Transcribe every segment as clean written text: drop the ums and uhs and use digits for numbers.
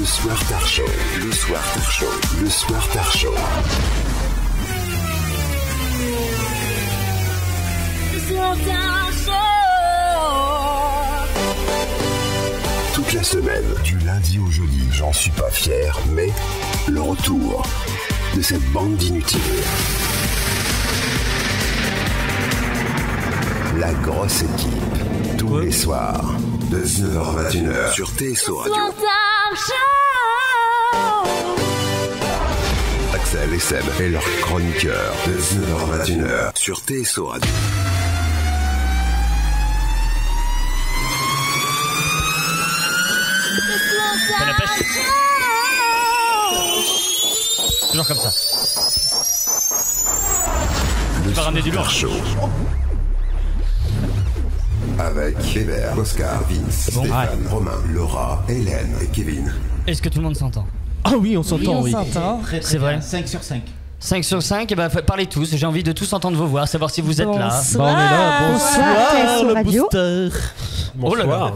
Soir Tar Show. Le Soir Tar Show. Le Soir Tar Show. Le Soir Tar Show. Toute la semaine, du lundi au jeudi, j'en suis pas fier, mais le retour de cette bande d'inutiles. La grosse équipe, tous les soirs, de 19h à 21h, sur TSO Radio. Axel et Seb et leurs chroniqueurs, de 19h à 21h, sur TSO Radio. C'est la pêche. Toujours comme ça. Le Pas ramener du Soir lourd. Show. Avec Hébert, Oscar, Vince, Bon, Stéphane, Romain, Laura, Hélène et Kevin. Est-ce que tout le monde s'entend? Ah oui, on s'entend, oui. Très, C'est vrai. 5 sur 5. 5 sur 5, et bah parlez tous, j'ai envie de tous entendre vos voix, savoir si vous êtes là. Bah, on est là, bonsoir, TSO le Radio. booster. Oh là là.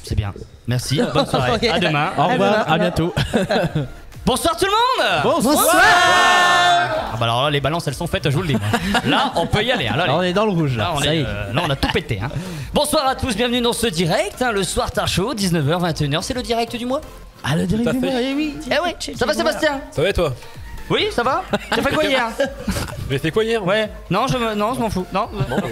C'est bien. Merci, bonne soirée. À demain. Au revoir, à bientôt. Bonsoir tout le monde. Bonsoir. Ah bah alors là, les balances elles sont faites, je vous le dis. Là, on peut y aller. Hein, là, Alors, on est dans le rouge, là, là. on Ça y est. là, on a tout pété. Hein. Bonsoir à tous, bienvenue dans ce direct, hein, le Soir Tar Show, 19h, 21h, c'est le direct du mois. Ah, le direct Tout à du fait. mois, eh oui. Eh ouais, ça va Sébastien? Ça va et toi? Oui, ça va? T'as fait quoi hier? J'ai fait quoi hier? Ouais, non, je m'en fous. Non,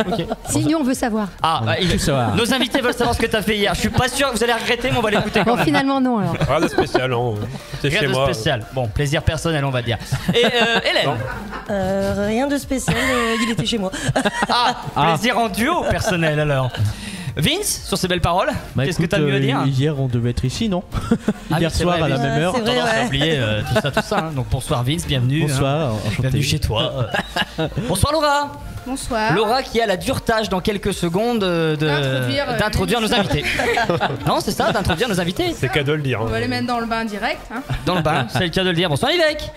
ok. Si, nous on veut savoir. Ah, tout savoir. nos invités veulent savoir ce que t'as fait hier. Je suis pas sûr que vous allez regretter, mais on va l'écouter quand Bon, même. finalement, non alors. Rien de spécial, hein. C'est Rien chez de moi. spécial. Bon, plaisir personnel, on va dire. Et Hélène? Rien de spécial, il était chez moi. Ah, plaisir en duo personnel alors. Vince, sur ces belles paroles, Bah, qu'est-ce que écoute, t'as mieux à dire? Hier, on devait être ici, non? Ah Hier oui, c'est soir, vrai, à la Vince. même heure. C'est vrai, Tendance à ouais. oublier tout ça. Hein. Donc bonsoir Vince, bienvenue. Bonsoir, hein. enchanté. Bienvenue chez toi. Bonsoir Laura. Bonsoir. Laura qui a la dure tâche dans quelques secondes d'introduire nos invités. Non, c'est ça, d'introduire nos invités. C'est cadeau de le dire. On va les mettre dans le bain direct. Hein. Dans le bain, c'est le cas de le dire. Bonsoir Yvec.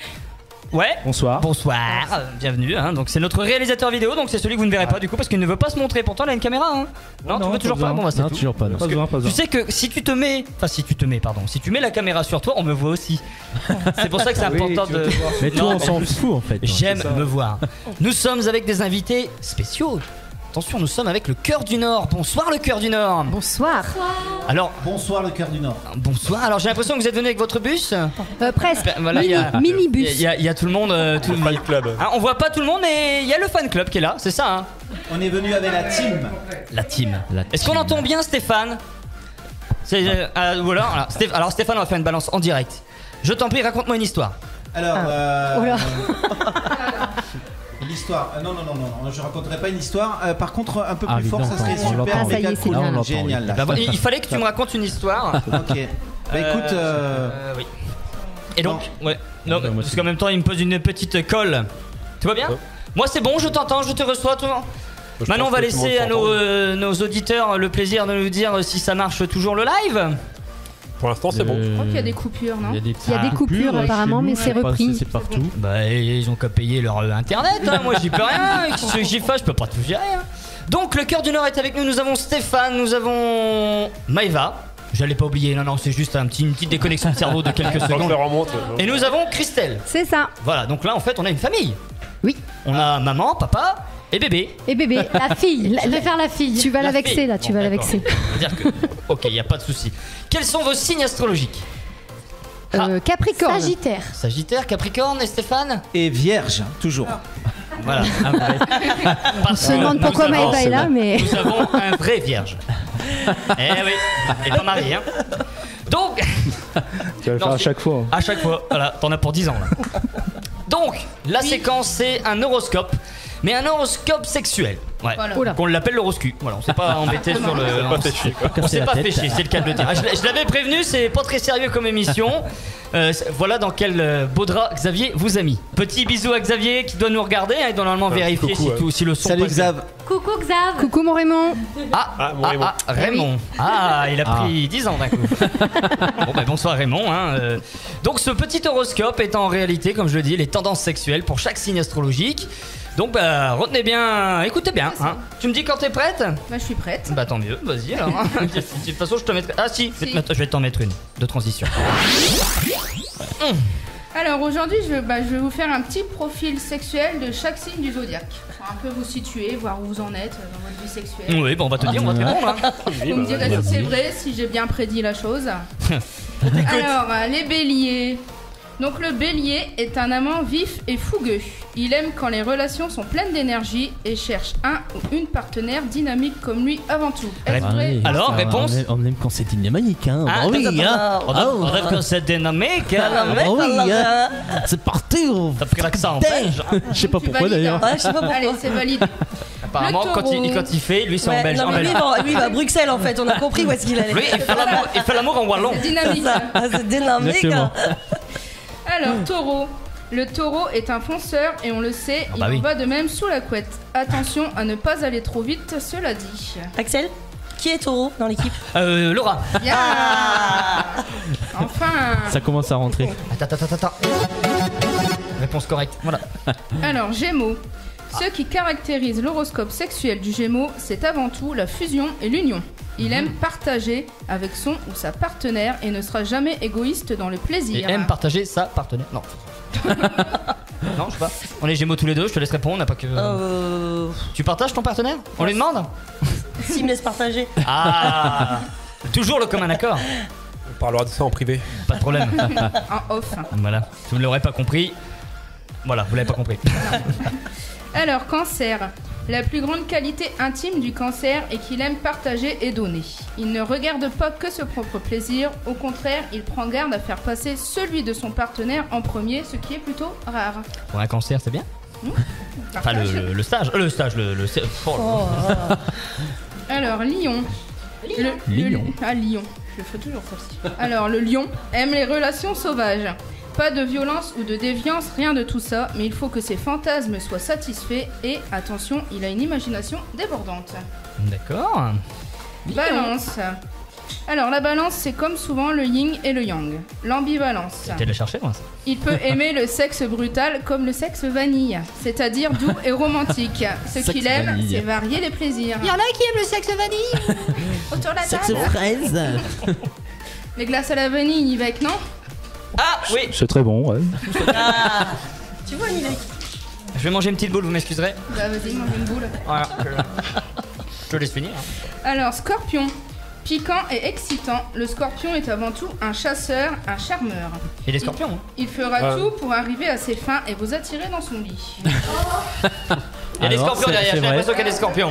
Ouais. Bonsoir. Bonsoir, bienvenue. Hein. Donc c'est notre réalisateur vidéo, donc c'est celui que vous ne verrez pas du coup parce qu'il ne veut pas se montrer. Pourtant, il a une caméra. Hein. Non, tu veux toujours pas. Bon, bah, c'est Non, tout. toujours pas. non. Parce que tu sais que si tu mets la caméra sur toi, on me voit aussi. C'est pour ça que c'est important de. Mais toi, Non, on s'en fout en fait. J'aime me voir. Nous sommes avec des invités spéciaux. Attention, nous sommes avec le Cœur du Nord. Bonsoir le Cœur du Nord. Bonsoir. Alors, Bonsoir, le cœur du Nord. bonsoir. Alors j'ai l'impression que vous êtes venu avec votre bus. Presque. Voilà, il y a- Minibus. Il y a tout le monde. Tout le Fan club. Hein, on voit pas tout le monde, mais il y a le fan club qui est là, c'est ça. Hein. On est venu avec la team. La team. La Est-ce qu'on team. entend bien Stéphane? Voilà. Alors Stéphane, on va faire une balance en direct. Je t'en prie, raconte-moi une histoire. Alors, Oh là. l'histoire. Non, je raconterai pas une histoire. Par contre, un peu Ah, plus oui, fort, non, ça serait on super. l'entend, ça y est, méga c'est cool. bien. On l'entend, Génial. Là. Bah, il fallait que tu me racontes une histoire. Ok. Bah écoute, Oui. Et donc, ouais. Non, parce qu'en même temps, il me pose une petite colle. Tout va bien? Moi, c'est bon, je t'entends, je te reçois. Maintenant, on va laisser à nos auditeurs le plaisir de nous dire si ça marche toujours le live. Pour l'instant, c'est bon. Je crois qu'il y a des coupures, non? Il y a des coupures apparemment, mais c'est repris. C'est partout. Bah, ils ont qu'à payer leur internet. Hein. Moi, j'y peux rien. J'y fais, je peux pas tout gérer. Hein. Donc, le Cœur du Nord est avec nous. Nous avons Stéphane, nous avons Maëva. J'allais pas oublier. Non, c'est juste une petite déconnexion de cerveau de quelques Tant que secondes. ça remonte. Et nous avons Christelle. C'est ça. Voilà, donc là, en fait, on a une famille. Oui. On a maman, papa et bébé. Et bébé, la fille. Je vais faire la fille. Tu vas la La vexer fille. là, tu Bon, vas la d'accord. vexer. C'est-à-dire que. Ok, il n'y a pas de souci. Quels sont vos signes astrologiques? Capricorne. Sagittaire. Sagittaire, Capricorne et Stéphane? et vierge, toujours. Voilà, un vrai. On se demande pourquoi Maëva est là, mais. Nous avons un vrai vierge. Eh oui, et pas marié. Hein. Donc, Tu vas le Non, faire à c'est- chaque fois. à chaque fois, voilà, t'en as pour 10 ans là. Donc, la séquence c'est un horoscope, mais un horoscope sexuel. Ouais. Voilà. Oula. Qu'on l'appelle l'horoscu. Voilà, on s'est pas embêté sur le. Pas fait chier, quoi. On s'est la pas tête. fait chier, c'est le cas de le dire. Ah, je l'avais prévenu, c'est pas très sérieux comme émission. Voilà dans quel beau drap Xavier vous a mis. Petit bisou à Xavier qui doit nous regarder. Hein, il doit normalement vérifier coucou, si le son Salut passe bien. Xav. Coucou Xav. Coucou mon Raymond. Mon Raymond. Raymond. Ah, il a pris 10 ans d'un coup. Bon, ben bonsoir Raymond. Hein. Donc, ce petit horoscope est en réalité, comme je le dis, les tendances sexuelles pour chaque signe astrologique. Donc, bah, retenez bien, écoutez bien. Hein. Tu me dis quand t'es prête? Bah, je suis prête. Bah, tant mieux, vas-y alors. De toute façon, je te mettrai. Ah, si, je vais t'en mettre une de transition. Alors aujourd'hui, je vais vous faire un petit profil sexuel de chaque signe du zodiaque. Pour un peu vous situer, voir où vous en êtes dans votre vie sexuelle. Oui, bon, on va te dire, on va te répondre. Hein. Vous me direz si c'est vrai, si j'ai bien prédit la chose. Alors, les béliers. Donc le bélier est un amant vif et fougueux. Il aime quand les relations sont pleines d'énergie et cherche un ou une partenaire dynamique comme lui avant tout. Est-ce vrai? Alors, réponse? On aime quand c'est dynamique, hein. Ah, oui, hein. On rêve que c'est dynamique. Oui, hein. C'est parti. T'as pris l'accent belge. Je sais pas Tu pourquoi valides, d'ailleurs. hein. Ouais, je sais pas pourquoi. Allez, c'est validé. Apparemment, Le quand taureau. il fait, lui, c'est en Ouais, belge. non, En mais belge. lui, il va à Bruxelles en fait, on a compris où est-ce qu'il allait. Lui, il fait l'amour en wallon. Dynamique. C'est dynamique. Exactement. Alors, taureau. Le taureau est un fonceur et on le sait, Ah bah il oui. en va de même sous la couette. Attention à ne pas aller trop vite, cela dit. Axel, qui est taureau dans l'équipe? Laura. Bien. Enfin. Ça commence à rentrer. Attends. Réponse correcte. Voilà. Alors, Gémeaux. Ce qui caractérise l'horoscope sexuel du Gémeaux, c'est avant tout la fusion et l'union. Il aime partager avec son ou sa partenaire et ne sera jamais égoïste dans le Et plaisir. aime partager sa partenaire. Non. Non, je sais pas. On est Gémeaux tous les deux, je te laisse répondre. On n'a pas que. Tu partages ton partenaire? On lui demande? S'il me laisse partager. Ah. Toujours le commun accord. On parlera de ça en privé. Pas de problème. En off. Voilà. Vous ne l'aurez pas compris. Voilà, vous l'avez pas compris. Alors, Cancer. La plus grande qualité intime du Cancer est qu'il aime partager et donner. Il ne regarde pas que ce propre plaisir, au contraire, il prend garde à faire passer celui de son partenaire en premier, ce qui est plutôt rare. Pour un cancer, c'est bien. Enfin, le stage. Oh, Alors, Lion. Lion. Lion. Je le fais toujours celle-ci. Alors, le lion aime les relations sauvages. Pas de violence ou de déviance, rien de tout ça, mais il faut que ses fantasmes soient satisfaits et, attention, il a une imagination débordante. D'accord. Balance. Alors, la balance, c'est comme souvent le yin et le yang. L'ambivalence. T'es allé chercher, moi, ça. Il peut aimer le sexe brutal comme le sexe vanille, c'est-à-dire doux et romantique. Ce Sexe qu'il aime, vanille. c'est varier les plaisirs. Il y en a qui aiment le sexe vanille. Autour de la Sexe table. fraise. Les glaces à la vanille, Nivek, non? Ah oui. C'est très bon, ouais. Tu vois, Nivek? Je vais manger une petite boule, vous m'excuserez. Bah, vas-y, mange une boule. Voilà. Je te laisse finir. Alors, Scorpion. Piquant et excitant, le Scorpion est avant tout un chasseur, un charmeur. Et les scorpions. Hein. Il fera tout pour arriver à ses fins et vous attirer dans son lit. Il y a des Alors, scorpions derrière, c'est j'ai vrai. l'impression qu'il y a des scorpions.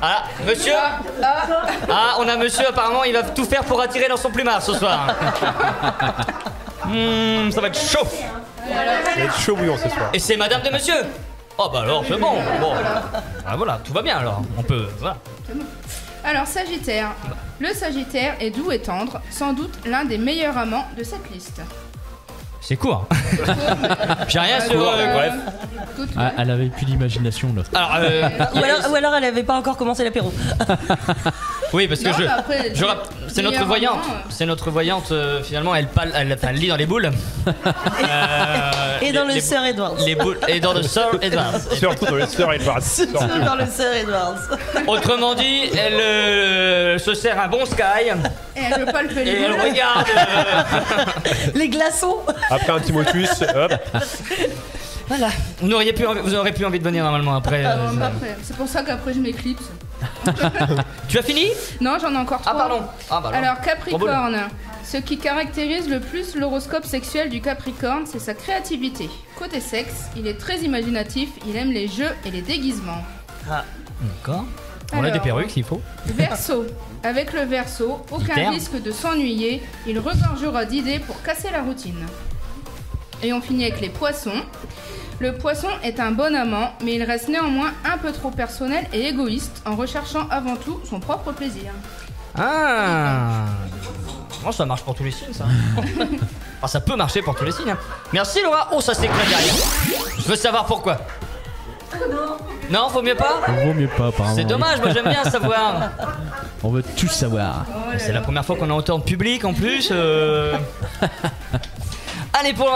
Ah, monsieur. Ah, on a monsieur, apparemment, il va tout faire pour attirer dans son plumard ce soir. Ça va être chaud. Ça va être chaud bouillant ce soir. Et c'est madame de monsieur. Oh bah alors, c'est bon. Bon. Ah voilà, tout va bien alors. On peut. Voilà. Alors, Sagittaire. Le Sagittaire est doux et tendre, sans doute l'un des meilleurs amants de cette liste. C'est court. J'ai rien sur. Bref. Écoute, Ah, elle avait plus d'imagination là. Alors, Ou alors elle avait pas encore commencé l'apéro. oui, parce que Non, mais après, c'est notre meilleur voyante. amant, C'est notre voyante. Finalement, elle lit dans les boules. Et dans le les- Sir Edwards. Les boules et dans le Sir Edwards. Surtout dans le Sir Edwards. Dans le Sir Edwards. Autrement dit, elle se sert un bon Sky et elle veut pas le et peler. elle regarde. Les glaçons. Après un Timothus, hop. Voilà. Vous aurez plus envie de venir normalement après. Après, c'est pour ça qu'après je m'éclipse. Tu as fini? Non, j'en ai encore trois. Ah pardon. Ah bah Alors, Capricorne. Ce qui caractérise le plus l'horoscope sexuel du Capricorne, c'est sa créativité. Côté sexe, il est très imaginatif, il aime les jeux et les déguisements. D'accord. On a Alors, des perruques s'il faut. Verseau. Avec le Verseau, aucun Terme. risque de s'ennuyer, il regorgera d'idées pour casser la routine. Et on finit avec les Poissons. Le Poisson est un bon amant, mais il reste néanmoins un peu trop personnel et égoïste, en recherchant avant tout son propre plaisir. Ah. Oh, ça marche pour tous les signes, ça. Enfin, ça peut marcher pour tous les signes. Hein. Merci Laura. Oh, ça s'éclate derrière. Je veux savoir pourquoi. Non, faut mieux pas. Vaut mieux pas, apparemment. C'est dommage. Moi, j'aime bien savoir. On veut tout savoir. C'est la première fois qu'on a autant de public en plus. Allez, pour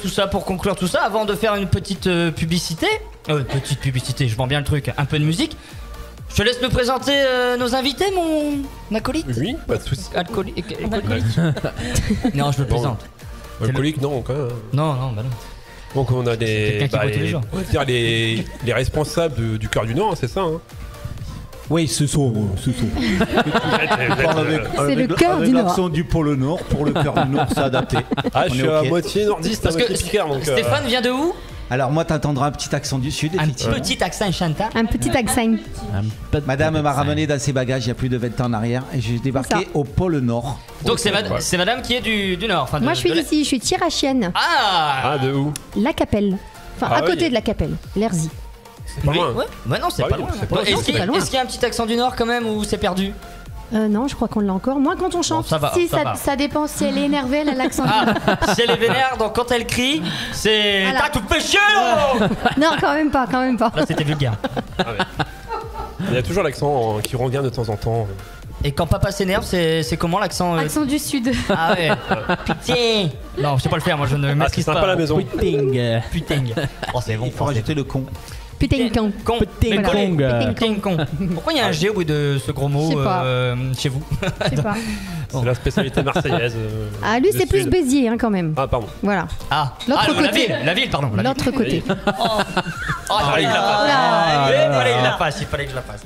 tout ça, pour conclure tout ça, avant de faire une petite publicité, je vends bien le truc, un peu de musique. Je te laisse nous présenter nos invités, mon acolyte. Oui, pas de soucis. Alcoolique. Non, je me présente. Alcoolique, non, quand même. Non, bah non. Donc on a quelqu'un qui boit tous les jours. on va dire les responsables du Cœur du Nord, c'est ça, hein. Oui, ce sont. C'est le cœur du Nord. L'accent du pôle Nord, pour le cœur du Nord, c'est adapté. Ah, je On suis est à ok. moitié nordiste, à Parce moitié que Picard, donc. Stéphane vient de où? Alors moi, t'entendras un petit accent du Sud, Un effectivement. petit accent chantant. Un petit accent. Madame m'a ramené dans ses bagages il y a plus de 20 ans en arrière et j'ai C'est débarqué ça. au pôle Nord. Donc c'est madame qui est du Nord. Enfin, Moi, je suis de l'Est. d'ici, je suis tirachienne. Ah, Ah, de où? La Capelle. Enfin, Ah à côté oui. de la Capelle, l'Erzy. C'est pas oui, loin. ouais. Bah non, c'est Ah pas oui, loin. c'est pas Est-ce loin. qu'il C'est pas loin. est-ce qu'il y a un petit accent du Nord quand même ou c'est perdu? Non, je crois qu'on l'a encore. Moins quand on chante. Ça va, Si, ça va. ça dépend si elle est énervée, elle a l'accent. Ah, si elle est vénère, donc quand elle crie, c'est. Voilà. T'as tout fait chier là. Non, quand même pas. Là, c'était vulgaire. Il y a toujours l'accent qui revient de temps en temps. Et quand papa s'énerve, c'est comment l'accent Accent du Sud. Ah ouais. Putain. Non, je sais pas le faire, moi je ne Ah, c'est maîtrise sympa pas. à la maison. Puting. Putain. Oh, c'est bon. Il faut rajouter le con. Putain, con. Con. Putain, Mais con. Putain, con. Pourquoi il y a un G au bout de ce gros mot Je sais pas. chez vous? Je sais pas. C'est la spécialité marseillaise. Ah, lui, du c'est plus Sud. Béziers, hein, quand même. Ah, pardon. Voilà. Ah, L'autre la côté. ville, pardon. la ville. L'autre côté. Oh, il fallait que je la fasse. Il fallait que je la fasse.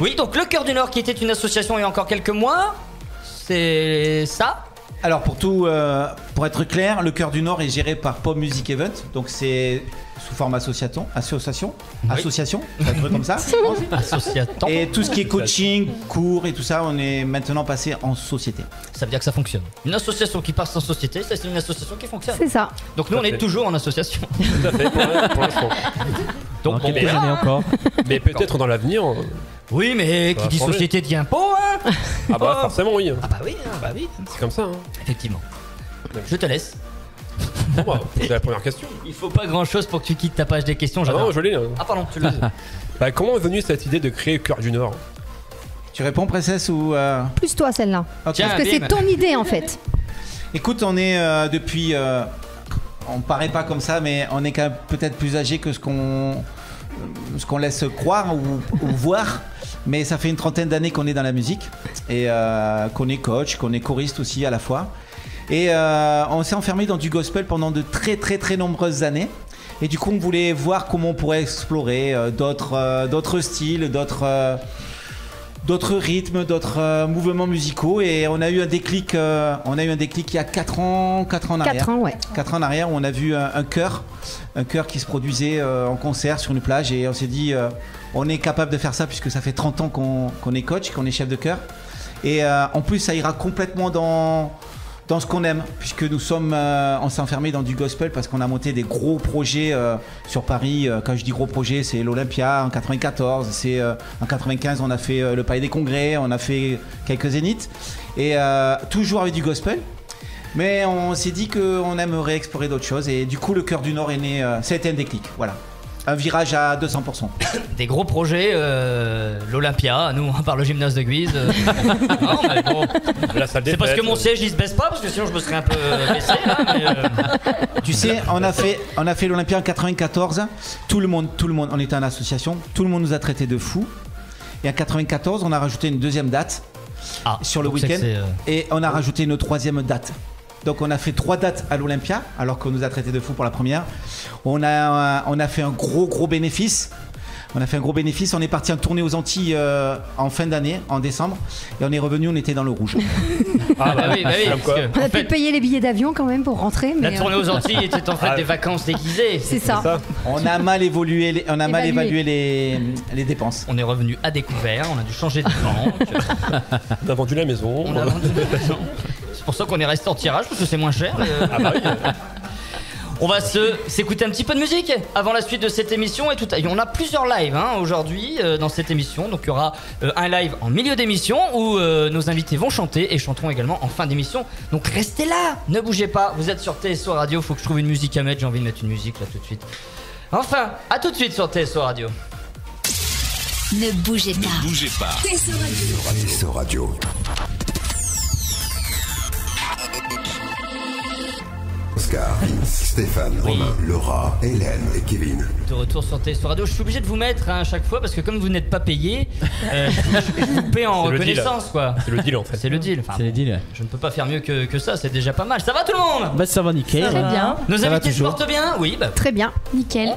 Oui, donc le Cœur du Nord qui était une association il y a encore quelques mois, c'est ça? Alors pour être clair, le Cœur du Nord est géré par Pop Music Event, donc c'est sous forme association, c'est un truc comme ça. je pense. Association. Et tout ce qui est coaching, cours et tout ça, on est maintenant passé en société. Ça veut dire que ça fonctionne. Une association qui passe en société, ça, c'est une association qui fonctionne. C'est ça. Donc nous on est toujours en association. Tout à fait, pour l'instant. Donc Dans quelques années encore. Mais peut-être dans l'avenir. oui, mais Ça qui va dit changer. société dit impôt, hein. Ah, bah, forcément, oui. Ah bah oui. C'est comme ça, hein. Effectivement. Je te laisse. Bon, bah, c'est la première question. Il faut pas grand chose pour que tu quittes ta page des questions, Ah j'adore. non, je l'ai. Ah pardon, tu le dis. Bah, comment est venue cette idée de créer Cœur du Nord? Tu réponds, princesse, ou Plus toi, celle-là. Ok. Tiens. Parce que bim. c'est ton idée, en fait. Écoute, on est depuis. On paraît pas comme ça, mais on est quand même peut-être plus âgé que ce qu'on laisse croire ou voir. Mais ça fait une trentaine d'années qu'on est dans la musique et qu'on est coach, qu'on est choriste aussi à la fois. Et on s'est enfermé dans du gospel pendant de très très très nombreuses années. Et du coup, on voulait voir comment on pourrait explorer d'autres styles, d'autres rythmes, d'autres mouvements musicaux. Et on a eu un déclic. Il y a 4 ans en arrière. 4 ans, ouais. 4 ans en arrière, où on a vu un chœur qui se produisait en concert sur une plage, et on s'est dit on est capable de faire ça puisque ça fait 30 ans qu'on est coach, qu'on est chef de chœur, et en plus ça ira complètement dans ce qu'on aime, puisque nous sommes on s'est enfermé dans du gospel parce qu'on a monté des gros projets sur Paris. Quand je dis gros projets, c'est l'Olympia en 94, c'est en 95 on a fait le Palais des Congrès, on a fait quelques zéniths, et toujours avec du gospel. Mais on s'est dit qu'on aimerait explorer d'autres choses, et du coup le Cœur du Nord est né, ça a été un déclic, voilà. Un virage à 200%. Des gros projets, l'Olympia, nous on parle le gymnase de Guise. Non, mais bon. La salle des C'est parce que fêtes. mon siège il se baisse pas, parce que sinon je me serais un peu baissé là. Mais, Tu sais, on a fait l'Olympia en 94, tout le monde, on était en association, tout le monde nous a traités de fous. Et en 94, on a rajouté une deuxième date Ah, sur le donc c'est que week-end, c'est, et on a rajouté une troisième date. Donc on a fait 3 dates à l'Olympia, alors qu'on nous a traités de fous pour la première. On a fait un gros bénéfice. On est parti en tournée aux Antilles en fin d'année, en décembre, et on est revenu, on était dans le rouge. Ah, bah oui, comme quoi. parce que, On en a pu fait, payer les billets d'avion quand même pour rentrer. la Mais tournée aux Antilles était en fait Ah. des vacances déguisées. c'est ça. Ça. On a mal évalué, Évalué. les dépenses. On est revenu à découvert, on a dû changer de banque, On a vendu la maison. on a vendu des maisons. C'est pour ça qu'on est resté en tirage, parce que c'est moins cher. Ah bah oui. On va s'écouter un petit peu de musique avant la suite de cette émission, et on a plusieurs lives aujourd'hui dans cette émission. Donc il y aura un live en milieu d'émission où nos invités vont chanter et chanteront également en fin d'émission. Donc restez là, ne bougez pas, vous êtes sur TSO Radio. Faut que je trouve une musique à mettre, j'ai envie de mettre une musique là tout de suite. Enfin, à tout de suite sur TSO Radio. Ne bougez pas. Bougez pas. TSO Radio. Oscar, Stéphane, Romain, Laura, Hélène et Kevin. De retour sur TSO Radio, je suis obligé de vous mettre à chaque fois parce que comme vous n'êtes pas payé, je vous paie en C'est le deal. reconnaissance quoi. C'est le deal en fait. C'est le deal. Enfin, C'est les deals. je ne peux pas faire mieux que ça, c'est déjà pas mal. Ça va tout le monde? Bah ça va nickel. Très bien. Nos Ça va invités se toujours. portent bien? Oui, bah. Très bien. Nickel.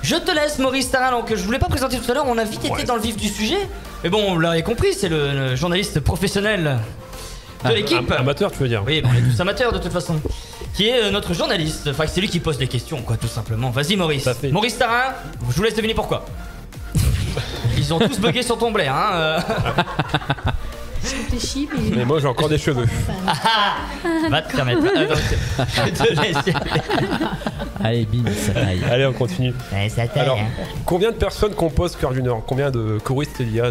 Je te laisse Maurice Tarin, donc je voulais pas présenter tout à l'heure, on a vite été dans le vif du sujet. Mais bon, vous l'avez compris, c'est le journaliste professionnel de l'équipe. Amateur, tu veux dire? Oui, bon, on est tous amateurs de toute façon. Qui est notre journaliste, enfin c'est lui qui pose les questions quoi, tout simplement. Vas-y Maurice. Ça fait. Maurice Tarin, je vous laisse deviner pourquoi. Ils ont tous bugué sur ton blé, hein. Réfléchis, Mais moi j'ai encore des cheveux. Va te remettre. Je te laisse. Allez, bim, ça taille. Allez, on continue. Ouais, ça taille, Alors, hein. combien de personnes composent Cœur du Nord? Combien de choristes il y a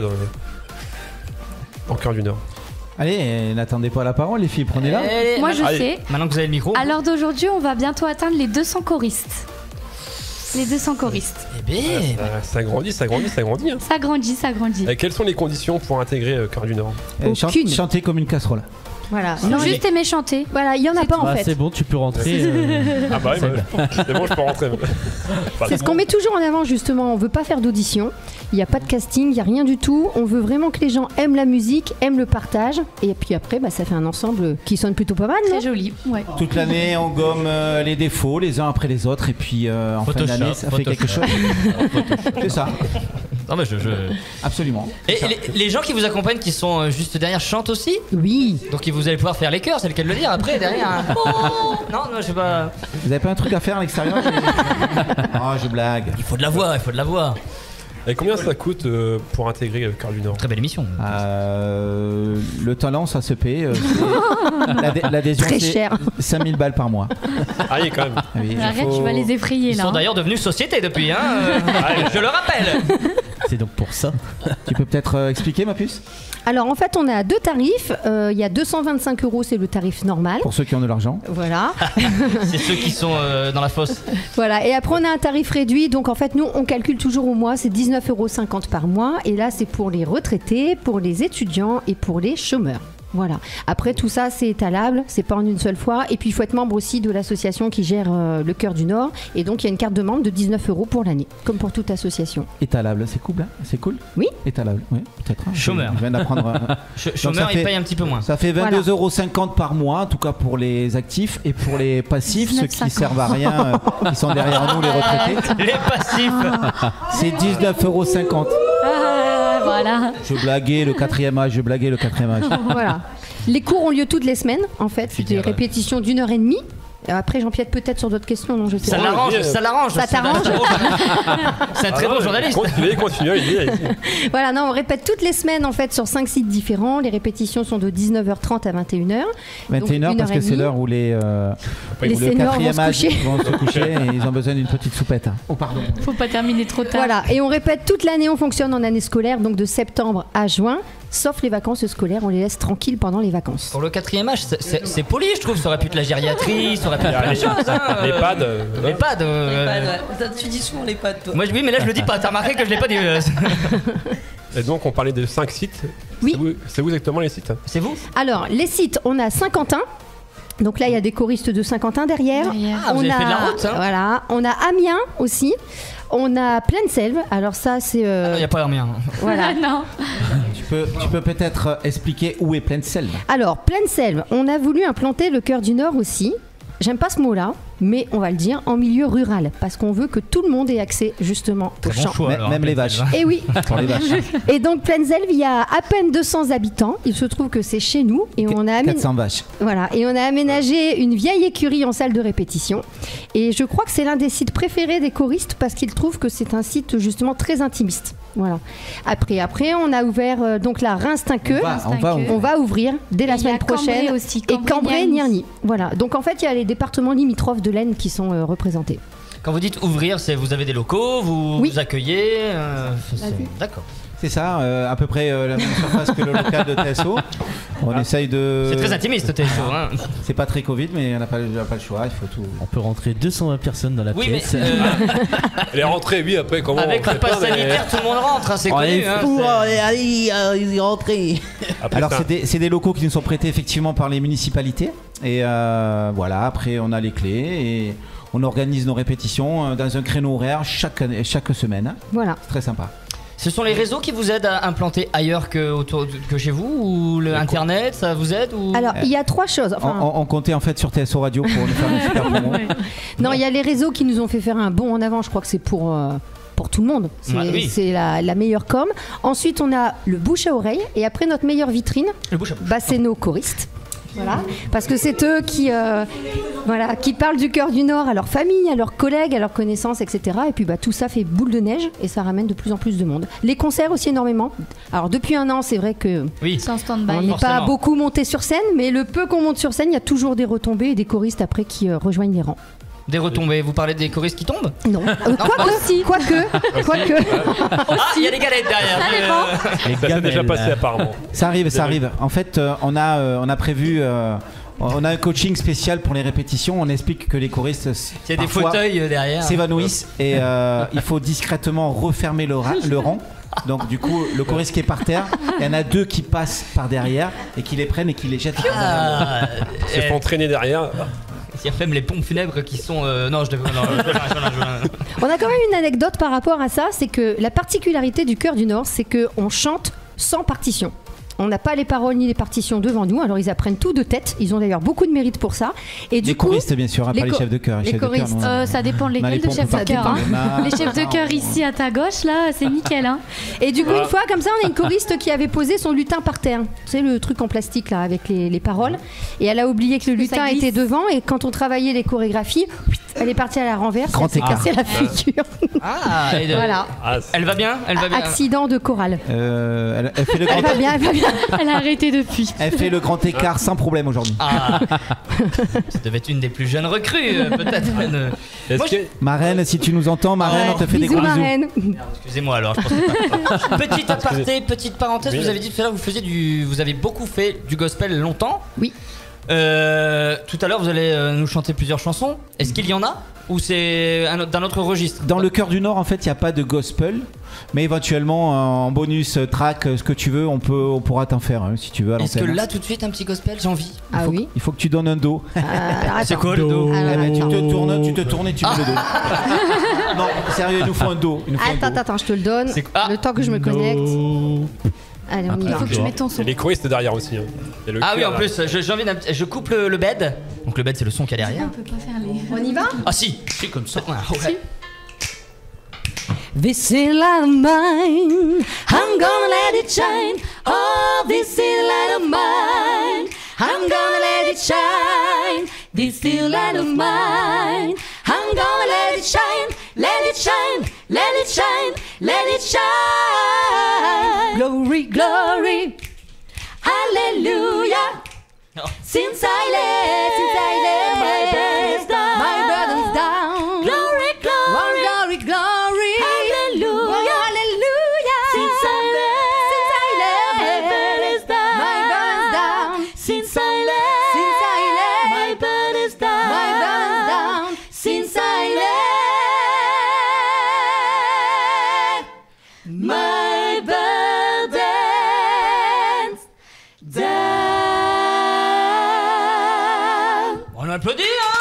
en Cœur du Nord? Allez, n'attendez pas la parole, les filles, prenez-la. Allez, Moi je Allez. sais. Maintenant que vous avez le micro. À l'heure d'aujourd'hui, on va bientôt atteindre les 200 choristes. Les 200 choristes. Eh bien, Ça grandit, ça grandit, ça grandit. Hein. Ça grandit, ça grandit. Quelles sont les conditions pour intégrer Cœur du Nord? Aucune. Chanter comme une casserole. Voilà. Non, juste aimer chanter. Voilà, il y en a pas en Bah fait. c'est bon, tu peux rentrer. Ah bah oui, c'est bon, je peux rentrer. C'est ce qu'on met toujours en avant justement. On veut pas faire d'audition. Il n'y a pas de casting, il n'y a rien du tout. On veut vraiment que les gens aiment la musique, aiment le partage. Et puis après, bah, ça fait un ensemble qui sonne plutôt pas mal. non Très joli. Ouais. Toute l'année, on gomme les défauts les uns après les autres. Et puis en fin Photoshop, d'année, ça fait quelque chose. C'est ça, non mais je. absolument. Et C'est ça. les gens qui vous accompagnent, qui sont juste derrière, chantent aussi. Oui. Donc vous allez pouvoir faire les chœurs, c'est le cas de le dire. Après derrière. Hein. Non, je sais pas. Vous avez pas un truc à faire à l'extérieur? Ah, je blague. Il faut de la voix, il faut de la voix. Et combien ça coûte pour intégrer Cœur du Nord? Très belle émission. Le talent, ça se paie. L'adhésion, Très c'est cher. 5000 balles par mois. Ah oui, quand même. Oui, il Arrête, faut- tu vas les effrayer Ils là. sont hein. d'ailleurs devenus société depuis, hein. Je le rappelle. C'est donc pour ça. Tu peux peut-être expliquer, ma puce? Alors en fait, on a deux tarifs. Il y a 225 €, c'est le tarif normal. Pour ceux qui ont de l'argent. Voilà. C'est ceux qui sont dans la fosse. Voilà. Et après, on a un tarif réduit. Donc en fait, nous, on calcule toujours au mois. C'est 19,50 € par mois. Et là, c'est pour les retraités, pour les étudiants et pour les chômeurs. Voilà. Après, tout ça, c'est étalable, c'est pas en une seule fois. Et puis, il faut être membre aussi de l'association qui gère le Cœur du Nord. Et donc, il y a une carte de membre de 19 € pour l'année, comme pour toute association. Étalable, c'est cool, hein? C'est cool? Oui. Étalable, oui, peut-être. hein. Chômeur. Je viens d'apprendre. Chômeur, ça il fait- paye un petit peu moins. Ça fait 22,50 € par mois, en tout cas pour les actifs. Et pour les passifs, ceux qui 19,50 servent à rien, qui sont derrière nous, les retraités, Les passifs. c'est 19,50 €. Ah, voilà. Je blaguais le 4e âge, je blaguais le 4e âge. Voilà. Les cours ont lieu toutes les semaines, en fait. C'est des dire, répétitions d'1h30. Après, j'empiète peut-être sur d'autres questions, non, je sais Ça pas. l'arrange, ça l'arrange. Ça t'arrange C'est un très bon journaliste. Continue, allez-y. Voilà, non, on répète toutes les semaines, en fait, sur 5 sites différents. Les répétitions sont de 19h30 à 21h. 21h parce que c'est l'heure où les Les où le seniors 4e vont se âge coucher. vont se coucher et ils ont besoin d'une petite soupette. Oh pardon. Faut pas terminer trop tard. Voilà, et on répète toute l'année, on fonctionne en année scolaire, donc de septembre à juin, sauf les vacances scolaires, on les laisse tranquilles pendant les vacances. Pour le 4e âge, c'est poli, je trouve. Ça aurait pu être la gériatrie, ça aurait pu être plein de choses. Hein. Les pads. Les pads. Tu dis souvent les pads, toi. Moi, oui, mais là, je le dis pas. T'as remarqué que je l'ai pas dit. Et donc, on parlait de 5 sites. Oui. C'est où exactement les sites? C'est vous? Alors, les sites, on a Saint-Quentin. Donc là, il y a des choristes de Saint-Quentin derrière. Ah, vous on avez a, fait de la route, hein. Voilà, on a Amiens aussi. On a Plaine-Selve. Alors ça, c'est Il n'y a pas rien. voilà. Non. Tu peux peut-être expliquer où est Plaine-Selve? Alors, Plaine-Selve, on a voulu implanter le Cœur du Nord aussi. J'aime pas ce mot-là, mais on va le dire en milieu rural, parce qu'on veut que tout le monde ait accès justement au Très bon champ. choix, alors, Même hein, les Plaine-Selve. vaches. Et oui. Pour les vaches. Et donc Plaine-Selve, il y a à peine 200 habitants. Il se trouve que c'est chez nous et on a 400 vaches. voilà, et on a aménagé une vieille écurie en salle de répétition. Et je crois que c'est l'un des sites préférés des choristes parce qu'ils trouvent que c'est un site justement très intimiste. Voilà. Après, on a ouvert donc la Reims-Tinqueux. On va ouvrir dès la Et il y a semaine prochaine. Cambrai aussi, Et Cambrai, Nierny. Nierny. Voilà. Donc en fait, il y a les départements limitrophes de l'Aisne qui sont représentés. Quand vous dites ouvrir, c'est vous avez des locaux, vous Oui. vous accueillez. D'accord. C'est ça, à peu près la même surface que le local de TSO. On essaye de. C'est très intimiste, TSO. Hein. C'est pas très Covid, mais on n'a pas le choix, il faut tout. On peut rentrer 220 personnes dans la Oui, mais pièce. Les rentrées, oui, après, comment avec on le fait pass pas, mais- sanitaire, tout le monde rentre, hein, c'est connu. Hein, c'est- allez, y rentrer. Après, Alors, ça- c'est des locaux qui nous sont prêtés effectivement par les municipalités. Et voilà, après on a les clés et on organise nos répétitions dans un créneau horaire chaque semaine. Voilà. C'est très sympa. Ce sont les réseaux qui vous aident à implanter ailleurs que chez vous, ou le internet, ça vous aide ou... Alors, il y a 3 choses. Enfin, on comptait en fait sur TSO Radio pour nous faire une super promo. non, il y a les réseaux qui nous ont fait faire un bond en avant. Je crois que c'est pour tout le monde. C'est la meilleure com. Ensuite, on a le bouche à oreille. Et après, notre meilleure vitrine, c'est nos choristes. Voilà, parce que c'est eux qui parlent du Chœur du Nord à leur famille, à leurs collègues, à leurs connaissances, etc. Et puis tout ça fait boule de neige et ça ramène de plus en plus de monde. Les concerts aussi énormément. Alors depuis un an, c'est vrai que c'est en stand-by. On n'est pas beaucoup monté sur scène, mais le peu qu'on monte sur scène, il y a toujours des retombées et des choristes après qui rejoignent les rangs. Des retombées, vous parlez des choristes qui tombent? Non, quoique. Il y a les galettes derrière. Ça s'est déjà passé apparemment. Ça arrive. En fait, on a prévu... on a un coaching spécial pour les répétitions. On explique que les choristes il y a des fauteuils derrière s'évanouissent et il faut discrètement refermer le rang. Donc du coup, le choriste qui est par terre, il y en a 2 qui passent par derrière et qui les prennent et qui les jettent. Ils se font entraîner derrière. Il y a même les pompes funèbres qui sont... Non, je devais... On a quand même une anecdote par rapport à ça, c'est que la particularité du Chœur du Nord, c'est qu'on chante sans partition. On n'a pas les paroles ni les partitions devant nous, alors ils apprennent tout de tête. Ils ont d'ailleurs beaucoup de mérite pour ça. Et les choristes, bien sûr, pas les chefs de chœur. Les choristes, ça dépend de lesquels de chefs de chœur. Les chefs de chœur ici à ta gauche, là, c'est nickel. Hein. Et du coup, une fois, comme ça, on a une choriste qui avait posé son lutin par terre. Tu sais, le truc en plastique, là, avec les paroles. Et elle a oublié que le lutin était devant. Et quand on travaillait les chorégraphies, elle est partie à la renverse. Elle s'est cassée la figure. Voilà. Elle va bien? Accident de chorale. Elle fait le grand... Elle va bien. Elle a arrêté depuis. Elle fait le grand écart sans problème aujourd'hui. Ça devait être une des plus jeunes recrues, peut-être. Marraine, si tu nous entends, Marraine, on te fait des gros bisous. Excusez-moi alors, je pensais pas. Petit aparté, petite parenthèse, vous avez dit tout à l'heure, vous avez beaucoup fait du gospel longtemps. Oui. Tout à l'heure, vous allez nous chanter plusieurs chansons. Est-ce qu'il y en a? Ou c'est d'un autre registre? Dans le Chœur du Nord, en fait, il n'y a pas de gospel. Mais éventuellement, en bonus track, ce que tu veux, on pourra t'en faire si tu veux à l'antenne. Est-ce que là, tout de suite, un petit gospel, j'ai envie? Oui. Il faut que tu donnes un do. C'est quoi le do? Tu te tournes et tu mets le do. Non, sérieux, il nous faut un do. Attends, je te le donne. Le temps que je me connecte. Allez, on y va. Il faut que je mette ton son. Et les choristes derrière aussi. Oui, en plus, j'ai envie je coupe le bed. Donc le bed, c'est le son qu'il y a derrière. On peut pas faire les... On y va? Ah si, c'est comme ça. Ouais. This is light of mine, I'm gonna let it shine. Oh, this is light of mine, I'm gonna let it shine. This is light of mine, I'm gonna let it shine, let it shine, let it shine, let it shine. Glory, glory, hallelujah. Since I left, my burden's down, my burden's down. Glory, glory, glory, glory. Hallelujah, hallelujah. Since I left, my burden's down, my burden's down. Since I left, my burden's down, my burden's down. Since I left, my burden's down. On applaudit, hein?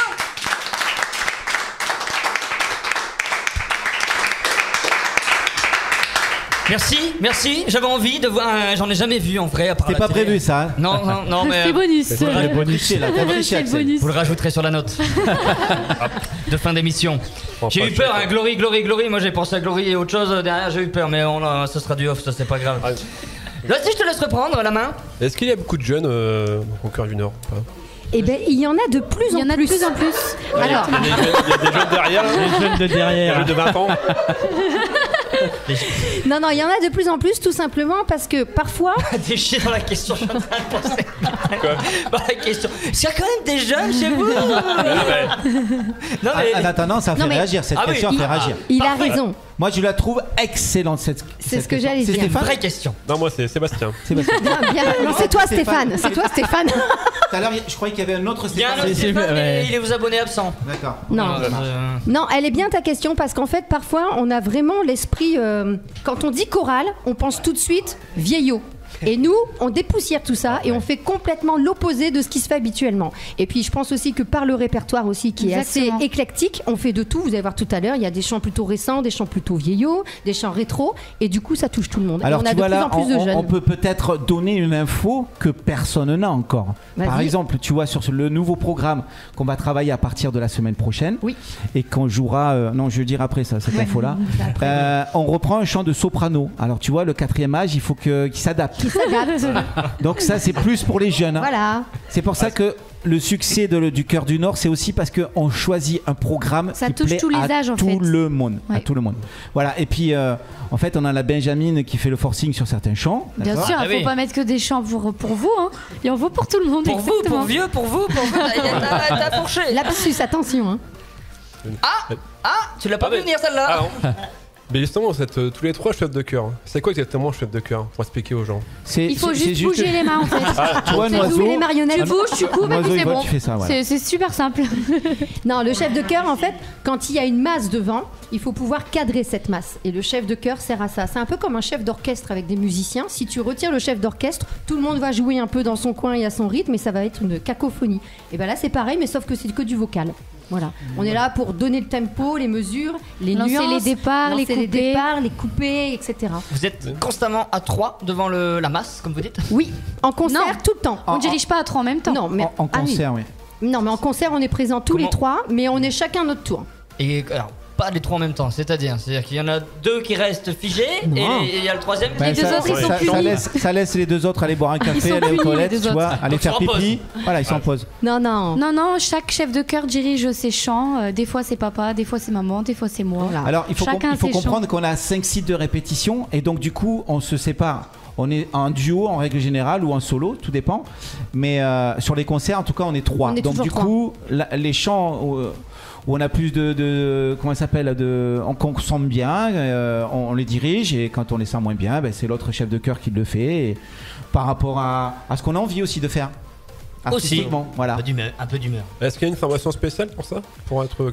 Merci. J'avais envie de voir. J'en ai jamais vu en vrai. C'était pas prévu ça. Hein. Non, mais. C'est bonus. C'est le bonus. Vous le rajouterez sur la note de fin d'émission. J'ai eu peur, hein, Glory. Moi j'ai pensé à Glory et autre chose derrière. J'ai eu peur, mais ça sera du off, ça c'est pas grave. Vas-y, je te laisse reprendre la main. Est-ce qu'il y a beaucoup de jeunes au Chœur du Nord ou pas? Eh bien, il y en a de plus en plus. Alors, il y a des jeunes derrière. Les jeunes de derrière. Des jeunes de 20 ans. Non, il y en a de plus en plus, tout simplement parce que parfois. Déchiré dans la question, je suis en train de penser. Dans la question. Est-ce qu'il y a quand même des jeunes chez vous? En attendant, ça fait réagir. Cette question fait réagir. Il a raison. Moi, je la trouve excellente cette. C'est ce que j'allais dire. C'est une vraie question. Non, moi c'est Sébastien. Non, c'est toi, Stéphane. C'est toi, Stéphane. Tout à l'heure, je croyais qu'il y avait un autre Stéphane. Il y a un autre Stéphane, mais il est aux abonnés absents. D'accord. Non, elle est bien ta question parce qu'en fait, parfois, on a vraiment l'esprit. Quand on dit chorale, on pense tout de suite vieillot. Et nous, on dépoussière tout ça et on fait complètement l'opposé de ce qui se fait habituellement. Et puis je pense aussi que par le répertoire aussi qui est assez éclectique, on fait de tout. Vous allez voir tout à l'heure, il y a des chants plutôt récents, des chants plutôt vieillots, des chants rétro, et du coup ça touche tout le monde. Alors et on a tu de vois plus là, en plus de jeunes. on peut peut-être donner une info que personne n'a encore. Vas-y. Par exemple, tu vois sur le nouveau programme qu'on va travailler à partir de la semaine prochaine, et qu'on jouera, non je veux dire après ça, cette info-là, on reprend un chant de soprano. Alors tu vois, le 4e âge, il faut qu'il s'adapte. Donc ça c'est plus pour les jeunes. Voilà. C'est pour ça que le succès du Chœur du Nord, c'est aussi parce qu'on choisit un programme Ça qui touche plaît tous les à âges, en tout fait. le monde, Ouais. à tout le monde. Voilà. Et puis en fait, on a la Benjamine qui fait le forcing sur certains chants. Bien d'accord sûr, il ne faut pas mettre que des chants pour vous. Hein. Il en faut pour tout le monde. Pour vous, exactement. pour vieux, pour vous, t'as fourché. Lapsus, attention. Hein. Tu l'as pas vu venir celle-là. Ah non. Mais justement, tous les 3 chefs de chœur, c'est quoi exactement chef de chœur pour expliquer aux gens? Il faut juste bouger les mains en fait. Tu vois un C'est tout, oiseau, les marionnettes. Tu bouges, tu coupes et puis c'est bon. tu fais ça, voilà. C'est super simple. Non, le chef de chœur, en fait, quand il y a une masse devant, il faut pouvoir cadrer cette masse. Et le chef de chœur sert à ça. C'est un peu comme un chef d'orchestre avec des musiciens. Si tu retires le chef d'orchestre, tout le monde va jouer un peu dans son coin et à son rythme, et ça va être une cacophonie. Et bien là, c'est pareil, mais sauf que c'est que du vocal. Voilà. On est là pour donner le tempo, les mesures, les Lancer nuances, les départs, lancer les couper. les couper, etc. Vous êtes constamment à 3 devant la masse, comme vous dites? Oui, en concert Non. tout le temps. On ne dirige pas à 3 en même temps. Non, mais En ah oui. concert, oui. Non, mais en concert, on est présents tous Comment les 3, mais on est chacun notre tour. Et alors, pas les 3 en même temps, c'est-à-dire qu'il y en a 2 qui restent figés Non. et il y a le 3e qui Ben, deux autres, ils sont punis. ça laisse les 2 autres aller boire un café, sont aller aux punis, toilettes, les deux tu vois, autres. aller Donc, faire ils sont en pipi. Voilà, ils sont en pause. Non, non. Non, chaque chef de chœur dirige ses chants. Des fois c'est papa, des fois c'est maman, des fois c'est moi. Voilà. Alors, il faut Chacun ses comprendre chants. qu'on a 5 sites de répétition et donc du coup, on se sépare. On est en duo en règle générale ou en solo, tout dépend. Mais sur les concerts, en tout cas, on est 3. On est Donc toujours du coup, les chants où on a plus de comment ça s'appelle, qu'on sent bien, on les dirige, et quand on les sent moins bien, ben, c'est l'autre chef de chœur qui le fait. Et par rapport à ce qu'on a envie aussi de faire. Artistiquement, voilà. Un peu d'humeur. Est-ce qu'il y a une formation spéciale pour ça? Pour être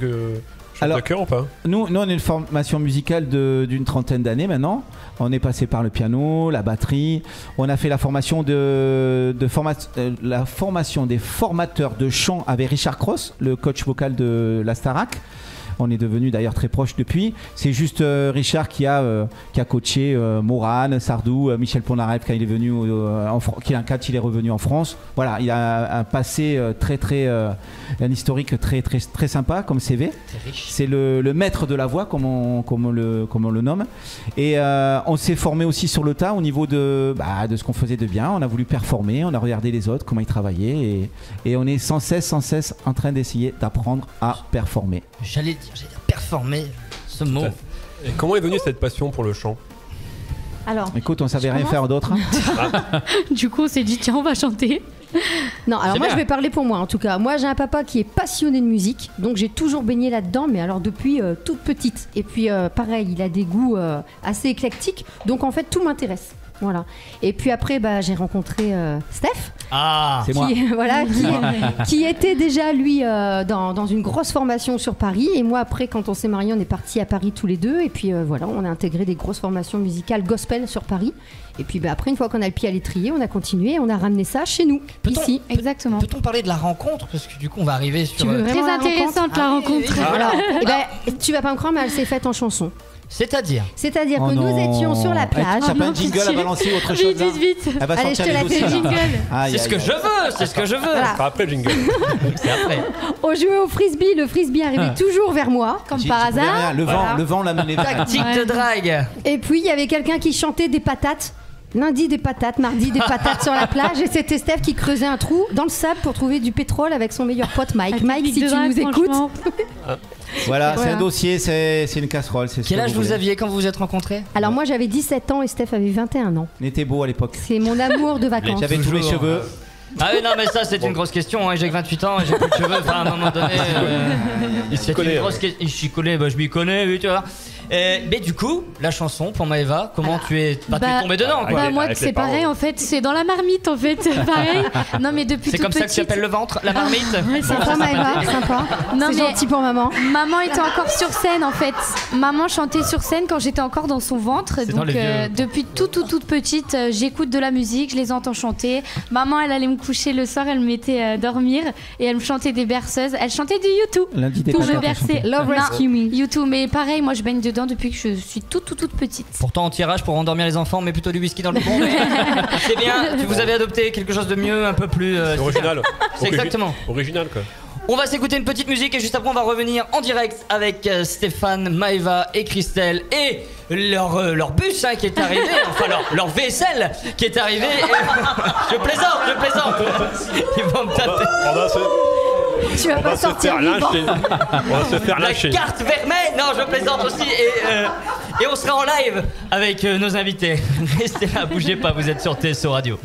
chef de chœur ou pas? Nous, on a une formation musicale d'une 30aine d'années maintenant. On est passé par le piano, la batterie. On a fait la formation la formation des formateurs de chant avec Richard Cross, le coach vocal de la Starac. On est devenu d'ailleurs très proche depuis. C'est juste Richard qui a coaché Morane, Sardou, Michel Polnareff quand il est venu quand il est revenu en France. Voilà, il a un passé un historique très très très sympa comme CV. C'est le maître de la voix comme on le nomme. Et on s'est formé aussi sur le tas au niveau de ce qu'on faisait de bien. On a voulu performer, on a regardé les autres comment ils travaillaient et on est sans cesse en train d'essayer d'apprendre à performer. J'allais dire performer, ce mot. Et comment est venue cette passion pour le chant? Alors, écoute, on savait rien faire d'autre. Du coup on s'est dit tiens on va chanter. non, alors C'est moi bien. je vais parler pour moi en tout cas. Moi j'ai un papa qui est passionné de musique, donc j'ai toujours baigné là-dedans, mais alors depuis toute petite. Et puis pareil, il a des goûts assez éclectiques, donc en fait tout m'intéresse. Voilà. Et puis après, j'ai rencontré Steph. Ah, C'est moi. Qui était déjà lui dans une grosse formation sur Paris. Et moi après, quand on s'est mariés, on est partis à Paris tous les deux. Et puis voilà, on a intégré des grosses formations musicales gospel sur Paris. Et puis après, une fois qu'on a le pied à l'étrier, on a continué et on a ramené ça chez nous, ici. Exactement. Peut-on parler de la rencontre? Parce que du coup, on va arriver sur. Tu veux vraiment Très la rencontre intéressante la rencontre. Alors, tu vas pas me croire, mais elle s'est faite en chanson. C'est-à-dire C'est-à-dire Oh que nous non. étions sur la plage. T'as pas non, un jingle pitié. à balancer ou autre chose Vite, là vite, vite. Elle va Allez, sortir je te les la dossiers, fais, là. jingle. Aïe, C'est ce aïe, que aïe. je veux, c'est ce que je veux. Voilà. Après le jingle. C'est après. On jouait au frisbee, le frisbee arrivait toujours vers moi, comme J'y par pouvais hasard. rien. Le vent l'a mené vers. Tactique de drague. Et puis il y avait quelqu'un qui chantait des patates. Lundi des patates, mardi des patates sur la plage, et c'était Steph qui creusait un trou dans le sable pour trouver du pétrole avec son meilleur pote Mike. Mike, si tu nous écoutes. Voilà, c'est Voilà. un dossier, c'est une casserole. C'est ce Quel que âge vous voulez. aviez quand vous vous êtes rencontrés? Alors moi j'avais 17 ans et Steph avait 21 ans. On était beau à l'époque. C'est mon amour de vacances. J'avais tous les Toujours. cheveux. Ah oui, non, mais ça, c'est une grosse question. Hein. J'ai que 28 ans et j'ai plus de cheveux. Enfin, à un moment donné. Il s'y c'est connaît, une grosse question. Je m'y connais, je m'y connais, oui, tu vois. Mais du coup, la chanson pour Maëva, comment tu es tombée dedans quoi. Bah, moi, c'est pareil en fait, c'est dans la marmite en fait, pareil. Non, mais depuis c'est toute comme ça que tu petite. appelles le ventre, la marmite. Ouais, Sympa, Maëva, sympa. Non, C'est mais gentil pour maman. Maman était encore sur scène en fait. Maman chantait sur scène quand j'étais encore dans son ventre. C'est dans Donc les vieux. depuis toute petite, j'écoute de la musique, je les entends chanter. Maman, elle allait me coucher le soir, elle me mettait dormir et elle me chantait des berceuses. Elle chantait du YouTube Lundi des pour me patates, elle bercer. chantait. Love Rescue Me. YouTube, mais pareil, moi je baigne dedans depuis que je suis toute petite. Pourtant en tirage pour endormir les enfants, mais plutôt du whisky dans le biberon. C'est bien, vous avez adopté quelque chose de mieux, un peu plus C'est original. C'est exactement. Original quoi. On va s'écouter une petite musique et juste après on va revenir en direct avec Stéphane, Maëva et Christelle et leur bus qui est arrivé, enfin leur vaisselle qui est arrivé. Je plaisante. Ils vont me taper. Tu vas pas sortir vivant. On va se faire lâcher. La carte vermeille. Non, je plaisante aussi et on sera en live avec nos invités. Restez là, bougez pas, vous êtes sur TSO Radio.